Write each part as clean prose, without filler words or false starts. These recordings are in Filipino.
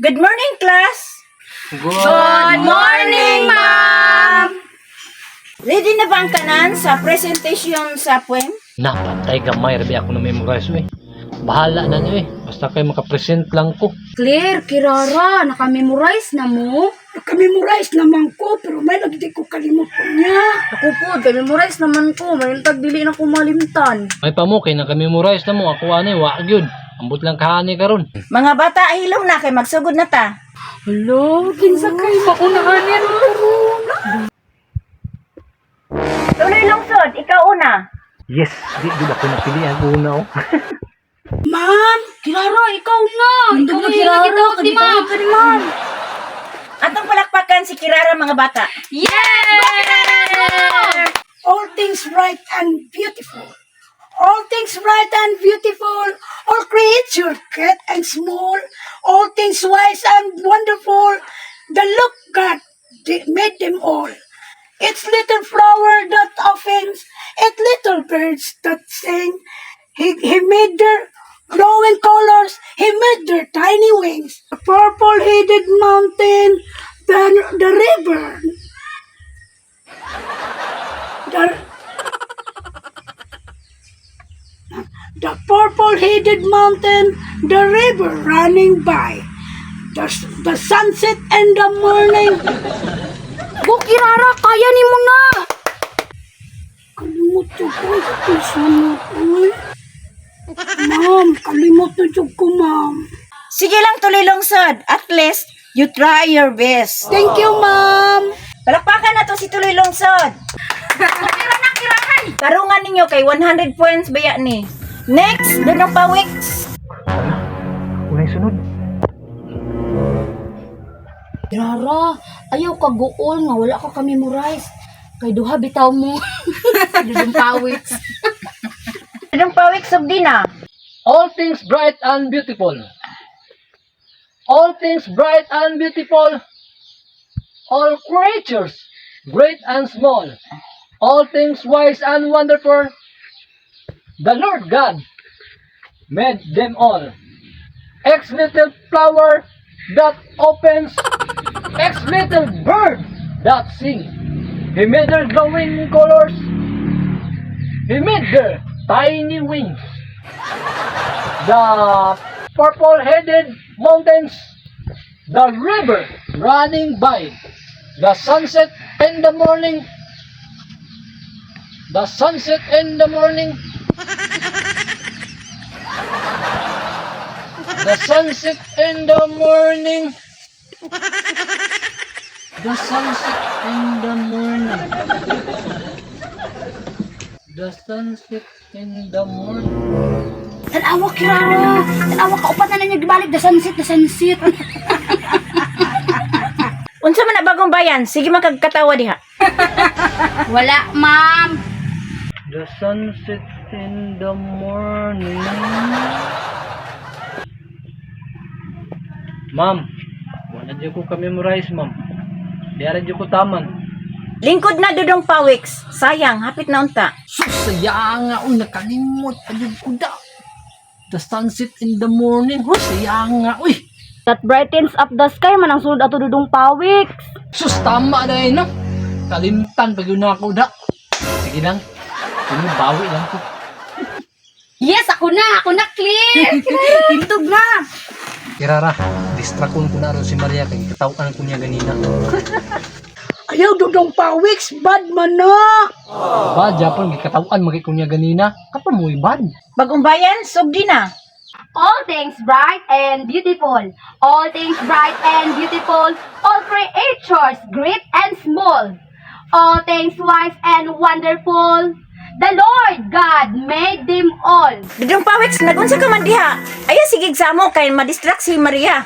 Good morning, class! Good morning, ma'am! Ready na ba ang kanan sa presentation sa poem? Napatay gamay, rabi ako na memorize eh. Bahala na niyo eh. Basta kayo makapresent lang ko. Claire, Kirara, nakamemorize na mo? Nakamemorize naman ko, pero may nagdi ko kalimutan niya. Ako po, memorize naman ko. Mayroon dili na ko malimtan. May pamukay na memorize na mo. Ako ano eh, wak yun. Ambot lang kahani karon. Mga bata, hilom na kay magsugod na ta. Hello, kinsa kay maunahanin mo? Tuloy lungsod, ikaw una. Yes, di ako napili ang una oh. Ma'am, Kirara, ikaw na. Ikaw na Kirara, di ma'am. Atong palakpakan si Kirara, mga bata. Yeah! all things bright and beautiful. All things bright and beautiful. All creatures, great and small. All things wise and wonderful. The Lord God made them all. It's little flower that opens. It's little birds that sing. He made their glowing colors. He made their tiny wings. The purple-headed mountain. The river. The purple-headed mountain, the river running by, the sunset and the morning. Go, Kirara, kaya ni mo na. Kalimutan ko ito sunod. Ma'am, kalimutan ko, ma'am. Sige lang, tuloy lungsod. At least, you try your best. Thank you, ma'am. Palakpakan na to si tuloy lungsod. Tarungan ninyo kay 100 points baya ni. Next, Dudong Pawiks. Unay sunod. Kirara, ayaw ka gool nga. Wala ka memorize. Kay duha bitaw mo. Dudong pawits. Dudong Pawiks, sugdi na. All things bright and beautiful. All things bright and beautiful. All creatures, great and small. All things wise and wonderful. The Lord God made them all. Ex little flower that opens, ex little bird that sing. He made their glowing colors. He made their tiny wings. The purple-headed mountains, the river running by, the sunset in the morning, the sunset in the morning, the sunset in the morning, the sunset in the morning, the sunset in the morning. Tanawa, Kirara. Tanawa ka. Upat na niya gibalik. The sunset, the sunset. Unsa man na bagong bayan? Sige magkagkatawa diha. Wala, ma'am. The sunset in the morning. Ma'am, wala dyan ko ka-memorize, ma'am. Diyan dyan ko taman. Lingkod na Dudong Pawiks. Sayang, hapit na unta. Sayang nga, nakalimot. Ayun ko da. The sunset in the morning. Sayang nga, uy. That brightens up the sky man ang sulod ato Dudong Pawiks. Sus, tama na yun, no? Kalimtan pag yun ako da. Sige lang. Ano, bawi lang ko. Yes, ako na, Claire. Hintog na. Kirara, distrakon ko na rin si Maria kay katawan ko niya ganina. Ayaw, Dudong Pawiks, bad man na. Ba, Japon, katawan magay ko niya ganina. Kapag mo ibad. Bagong bayan, sugdi na. All things bright and beautiful. All things bright and beautiful. All creatures, great and small. All things wise and wonderful. The Lord God made them all. Dudong Pawiks, nagunsa ka man diha. Ayaw sigig sa mo kay madistract si Maria.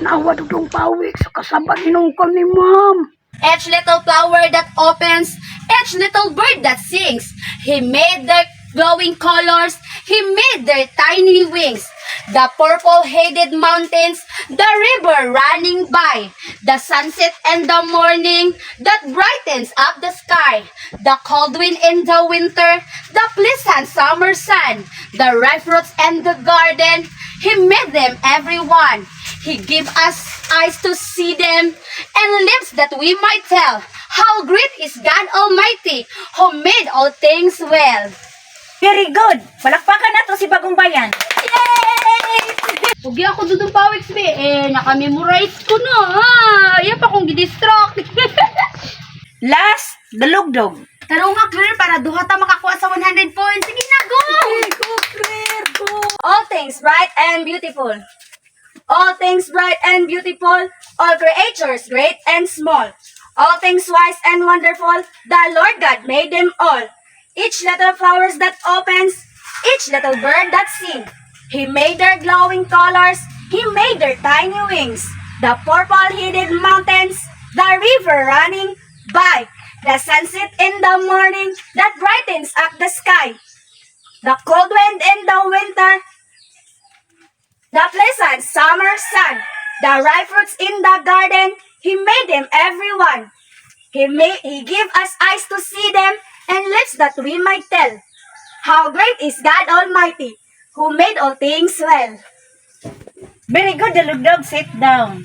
Nawa, Dudong Pawiks, kasabang inungkol ni ma'am. Each little flower that opens, each little bird that sings. He made their glowing colors. He made their tiny wings. the purple-headed mountains, the river running by, the sunset and the morning that brightens up the sky, the cold wind in the winter, the pleasant summer sun, the ripe fruits and the garden. He made them everyone. He gave us eyes to see them and lips that we might tell how great is God Almighty who made all things well. Very good. Palakpakan na to si Bagong Bayan. Yay! Huwag ako dudong pawiks, be. Nakamemorize ko na. Iya pa kong gidistract. Last, dalugdog. Tarong nga, clear, para duha ta makakuha sa 100 points. Sige na, go! Go, Claire, go. All things bright and beautiful. All things bright and beautiful. All creatures great and small. All things wise and wonderful. The Lord God made them all. Each little flowers that opens. Each little bird that sings. He made their glowing colors. He made their tiny wings. The purple-headed mountains. The river running by. The sunset in the morning that brightens up the sky. The cold wind in the winter. The pleasant summer sun. The ripe fruits in the garden. He made them everyone. He gave us eyes to see them and lips that we might tell. How great is God Almighty, who made all things well. Very good, dalugdog. Sit down.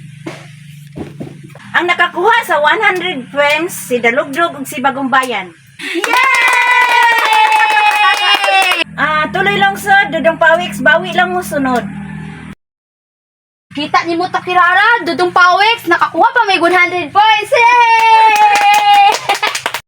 Ang nakakuha sa 100 points, si Dalugdog ug si Bagong Bayan. Yay! Tuloy lang sa Dudong Pawiks, bawi lang mo sunod. Kita ni mo Takirara, Dudong Pawex, nakakuha pa may 100 points. Yay!